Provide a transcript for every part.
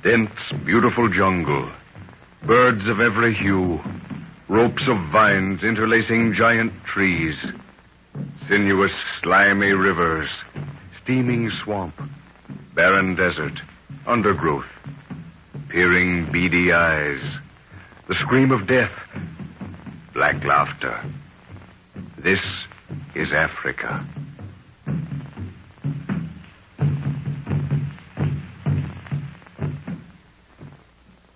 Dense, beautiful jungle. Birds of every hue. Ropes of vines interlacing giant trees. Sinuous, slimy rivers. Steaming swamp. Barren desert. Undergrowth. Peering, beady eyes. The scream of death. Black laughter. This is Africa.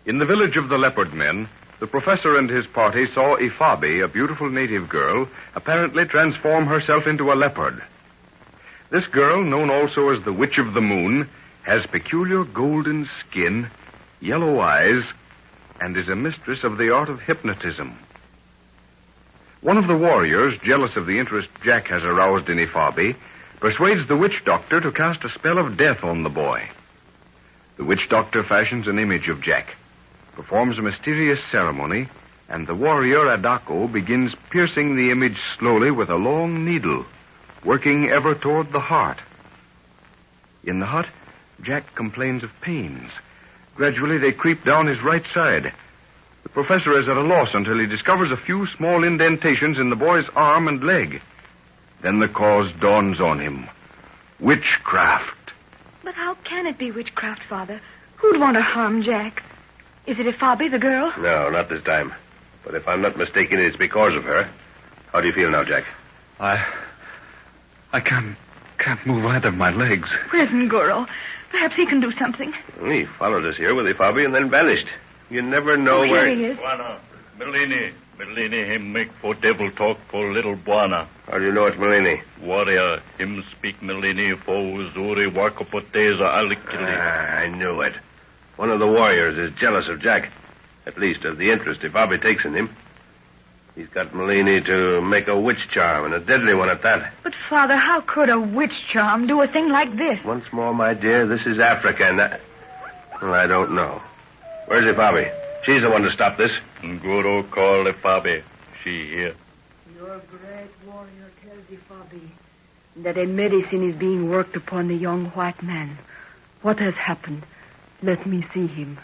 In the village of the Leopard Men, the professor and his party saw Ifabi, a beautiful native girl, apparently transform herself into a leopard. This girl, known also as the Witch of the Moon, has peculiar golden skin, yellow eyes, and is a mistress of the art of hypnotism. One of the warriors, jealous of the interest Jack has aroused in Ifabi, persuades the witch doctor to cast a spell of death on the boy. The witch doctor fashions an image of Jack, performs a mysterious ceremony, and the warrior Adako begins piercing the image slowly with a long needle, working ever toward the heart. In the hut, Jack complains of pains. Gradually, they creep down his right side. The professor is at a loss until he discovers a few small indentations in the boy's arm and leg. Then the cause dawns on him. Witchcraft. But how can it be witchcraft, Father? Who'd want to harm Jack? Is it Ifabi, the girl? No, not this time. But if I'm not mistaken, it's because of her. How do you feel now, Jack? I can't move either of my legs. Where's Ngoro? Perhaps he can do something. He followed us here with Ifabi and then vanished. You never know Here where... he is. Buana, Melini, him make for devil talk for little Buana. How do you know it's Melini? Warrior, him speak Melini for Uzuri Wakapoteza Alikili. I knew it. One of the warriors is jealous of Jack. At least of the interest Ifabi takes in him. He's got Melini to make a witch charm, and a deadly one at that. But, Father, how could a witch charm do a thing like this? Once more, my dear, this is Africa, and well, I don't know. Where's Ifabi? She's the one to stop this. Guru call Ifabi. She here. Your great warrior tells Ifabi that a medicine is being worked upon the young white man. What has happened? Let me see him.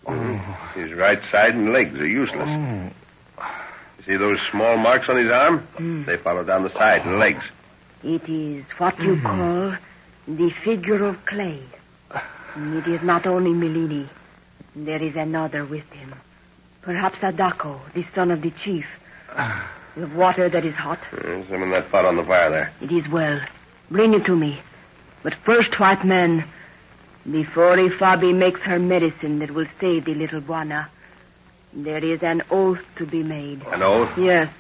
Oh. His right side and legs are useless. Oh. You see those small marks on his arm? They follow down the side and legs. It is what you call the figure of clay. And it is not only Melini. There is another with him. Perhaps Adako, the son of the chief. The water that is hot. Some in that pot on the fire there. It is well. Bring it to me. But first, white man, before Ifabi makes her medicine that will save the little Buana, there is an oath to be made. An oath? Yes.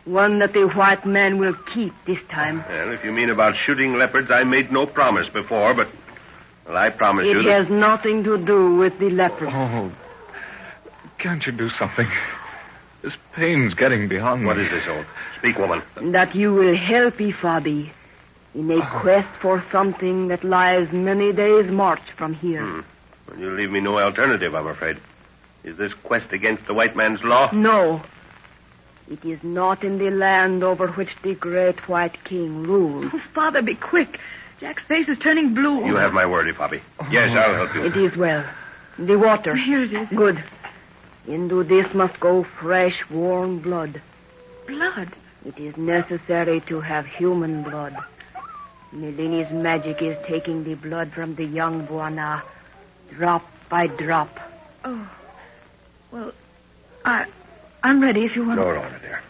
One that the white man will keep this time. Well, if you mean about shooting leopards, I made no promise before, but... Well, I promise you that... It has nothing to do with the leopard. Oh, can't you do something? This pain's getting beyond me. What is this oath? Speak, woman. That you will help Ifabi in a quest for something that lies many days' march from here. Well, you leave me no alternative, I'm afraid. Is this quest against the white man's law? No. It is not in the land over which the great white king rules. Oh, Father, be quick. Jack's face is turning blue. You have my word, Ifabi. Yes, I'll help you. It is well. The water. Here it is. Good. Into this must go fresh, warm blood. Blood? It is necessary to have human blood. Melini's magic is taking the blood from the young Buana, drop by drop. Oh. Well, I'm ready if you want. No, dear.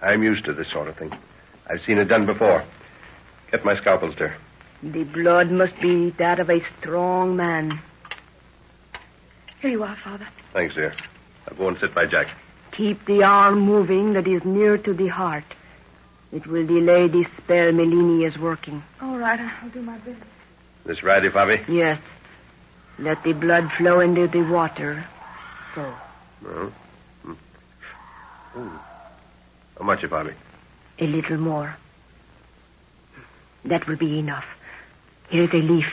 I'm used to this sort of thing. I've seen it done before. Get my scalpel, dear. The blood must be that of a strong man. Here you are, Father. Thanks, dear. I'll go and sit by Jack. Keep the arm moving that is near to the heart. It will delay the spell Melini is working. All right, I'll do my best. This right, Ifabi? Yes. Let the blood flow into the water. So. Oh. How much, Ifabi? A little more. That will be enough. Here is a leaf.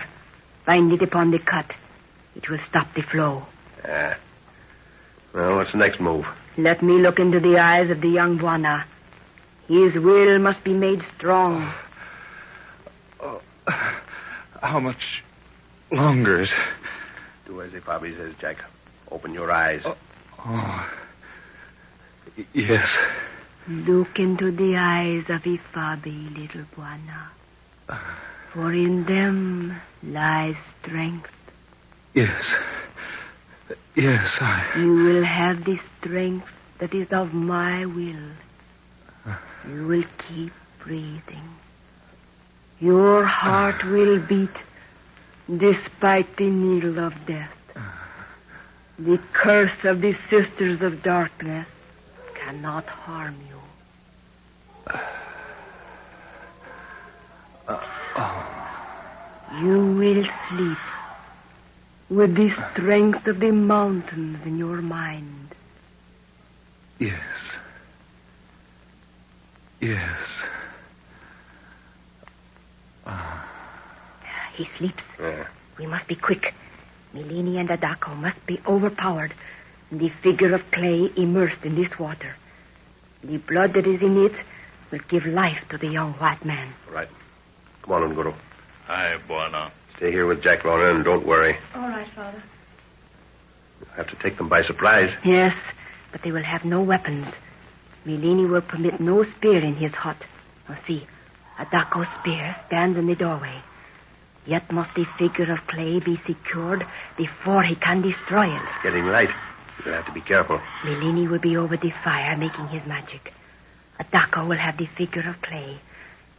Bind it upon the cut. It will stop the flow. Well, what's the next move? Let me look into the eyes of the young Buana. His will must be made strong. How much longer is... Do as Ifabi says, Jack. Open your eyes. Yes. Look into the eyes of Ifabi, little Buana. For in them lies strength. Yes. Yes, You will have the strength that is of my will. You will keep breathing. Your heart will beat despite the needle of death. The curse of the sisters of darkness cannot harm you. You will sleep with the strength of the mountains in your mind. Yes. Yes. He sleeps. We must be quick. Milini and Adako must be overpowered. The figure of clay immersed in this water. The blood that is in it will give life to the young white man. All right. Come on, Unguru. Aye, Buana. Stay here with Jack, Lorna, and don't worry. All right, Father. You'll have to take them by surprise. Yes, but they will have no weapons. Milini will permit no spear in his hut. Now see, Adako's spear stands in the doorway. Yet must the figure of clay be secured before he can destroy it. It's getting light. You'll have to be careful. Milini will be over the fire making his magic. Adako will have the figure of clay,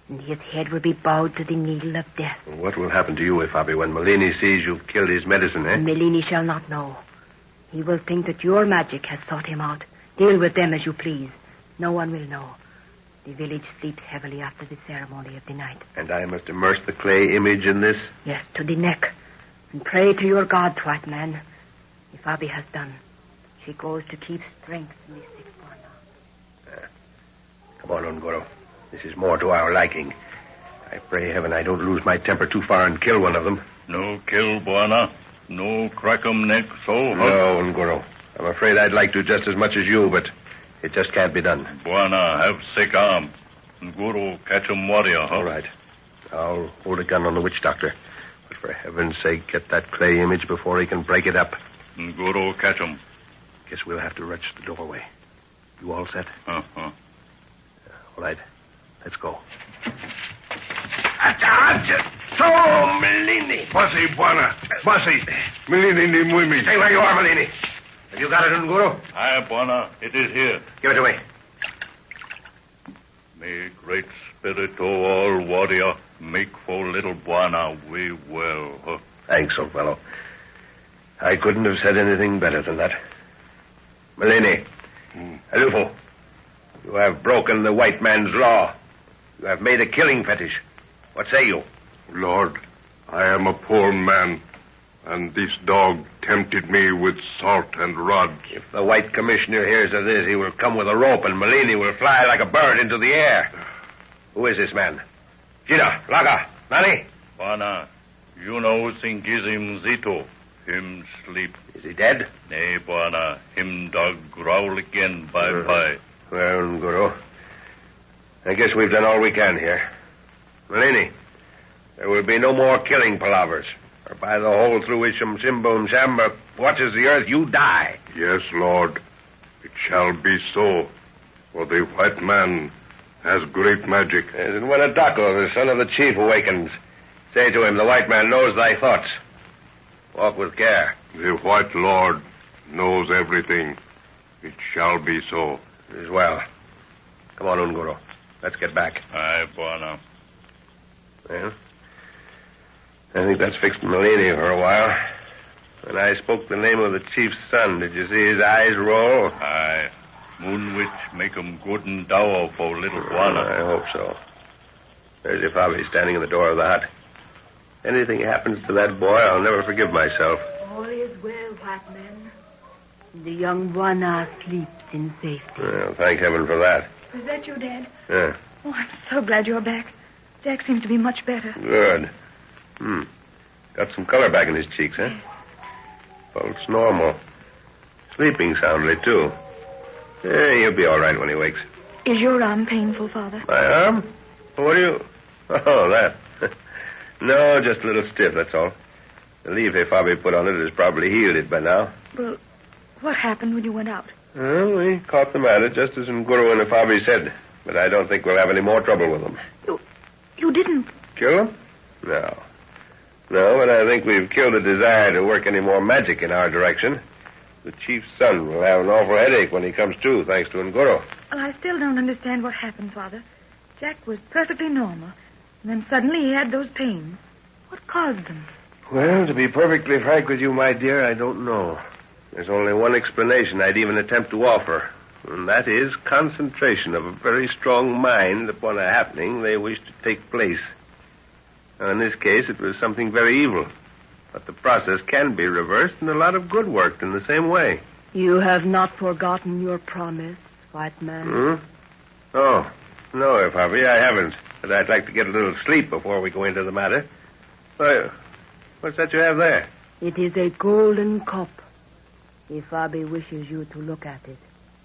and his head will be bowed to the needle of death. What will happen to you, Ifabi, when Malini sees you've killed his medicine, eh? Milini shall not know. He will think that your magic has sought him out. Deal with them as you please. No one will know. The village sleeps heavily after the ceremony of the night. And I must immerse the clay image in this? Yes, to the neck. And pray to your gods, white man. Ifabi has done. She goes to keep strength in the sick one. Come on, Unguru. This is more to our liking. I pray heaven I don't lose my temper too far and kill one of them. No kill, Buana. No crack 'em neck so hot. No, Unguru. I'm afraid I'd like to just as much as you, but it just can't be done. Buana, have sick arm. Guru, catch 'em warrior, huh? All right. I'll hold a gun on the witch doctor. But for heaven's sake, get that clay image before he can break it up. Guru, catch 'em. Guess we'll have to rush the doorway. You all set? Uh-huh. All right. Let's go. So, Melini. Basi, Buana. Basi. Milini ni muimi. Stay where you are, Malini. Have you got it, Unguru? Aye, Buana. It is here. Give it to me. May great spirit, O all warrior, make for little Buana we well. Huh? Thanks, old fellow. I couldn't have said anything better than that. Malini. Alufo. You have broken the white man's law. You have made a killing fetish. What say you? Lord, I am a poor man, and this dog tempted me with salt and rods. If the white commissioner hears of this, he will come with a rope, and Malini will fly like a bird into the air. Who is this man? Gina, Laga, Nani? Buana, you know Singizim Zito. Him sleep. Is he dead? Nay, Buana, him dog growl again bye-bye. Well, Guru, I guess we've done all we can here. Malini, there will be no more killing palavers. Or by the hole through which Simbo Shamba watches the earth, you die. Yes, Lord. It shall be so. For the white man has great magic. And when Adako, the son of the chief, awakens, say to him, the white man knows thy thoughts. Walk with care. The white lord knows everything. It shall be so. It is well. Come on, Unguru. Let's get back. Aye, Buana. Well, I think that's fixed Malini for a while. When I spoke the name of the chief's son, did you see his eyes roll? Aye. Moon witch make 'em good and dour for little Buana. I hope so. There's Ifabi standing in the door of the hut. Anything happens to that boy, I'll never forgive myself. All is well, white man. The young Buana sleeps in safety. Well, thank heaven for that. Is that you, Dad? Yeah, Oh, I'm so glad you're back. Jack seems to be much better. good. Got some color back in his cheeks, huh? Pulse normal. Sleeping soundly, too. Yeah, he'll be all right when he wakes. Is your arm painful, Father? My arm? What do you... Oh, that. No, just a little stiff, that's all. The leaf Fabi put on it has probably healed it by now. Well, what happened when you went out? Well, we caught them at it just as Nguru and Fabi said. But I don't think we'll have any more trouble with them. You didn't... Kill them? No. No, but I think we've killed the desire to work any more magic in our direction. The chief's son will have an awful headache when he comes to, thanks to Nguru. Well, I still don't understand what happened, Father. Jack was perfectly normal. And then suddenly he had those pains. What caused them? Well, to be perfectly frank with you, my dear, I don't know. There's only one explanation I'd even attempt to offer. And that is concentration of a very strong mind upon a happening they wish to take place. Now, in this case, it was something very evil. But the process can be reversed, and a lot of good worked in the same way. You have not forgotten your promise, white man. Oh, no, Fabi, I haven't. But I'd like to get a little sleep before we go into the matter. What's that you have there? It is a golden cup. Fabi wishes you to look at it.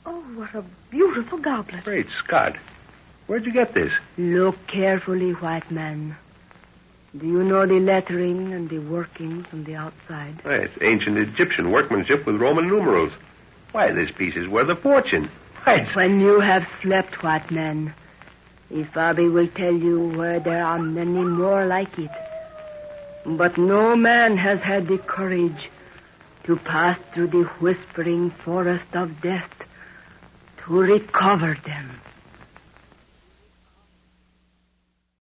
Oh, what a beautiful goblet. Great Scott. Where'd you get this? Look carefully, white man. Do you know the lettering and the workings on the outside? Why, it's ancient Egyptian workmanship with Roman numerals. Why, this piece is worth a fortune. When you have slept, white man, Fabi will tell you where there are many more like it. But no man has had the courage to pass through the whispering forest of death to recover them.